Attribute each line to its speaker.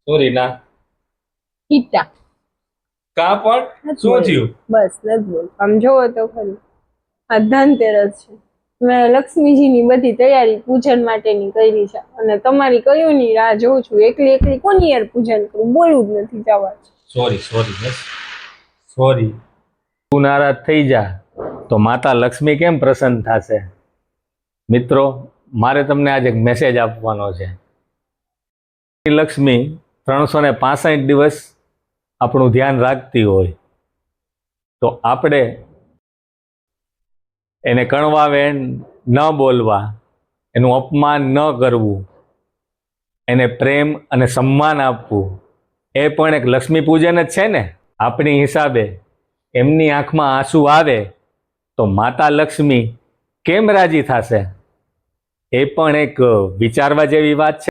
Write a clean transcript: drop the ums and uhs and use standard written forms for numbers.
Speaker 1: Sorry ના.
Speaker 2: કીટા
Speaker 1: કા પણ શું થયું?
Speaker 2: બસ નથી બોલ. આમ જોવો તો ખરું આ ધનતેરસ છે, મેં લક્ષ્મીજીની બધી તૈયારી પૂજન માટેની કરી છે અને તમારી કયું ની રાહ જોઉં છું. એકલી એકલી કોની યાર પૂજન કરું, બોલવું જ નથી જવા.
Speaker 1: સોરી સોરી બસ સોરી. તું નારાજ થઈ જા તો માતા લક્ષ્મી કેમ પ્રસન્ન થશે? મિત્રો, મારે તમને આજે એક મેસેજ આપવાનો છે. લક્ષ્મી 365 દિવસ આપણું ધ્યાન રાખતી હોય તો આપણે એને કણવાવે ન બોલવા, એનું અપમાન ન કરવું, એને પ્રેમ અને સન્માન આપવું, એ પણ એક લક્ષ્મી પૂજન જ છે ને. આપણી હિસાબે એમની આંખમાં આંસુ આવે તો માતા લક્ષ્મી કેમ રાજી થશે? એ પણ એક વિચારવા જેવી વાત છે.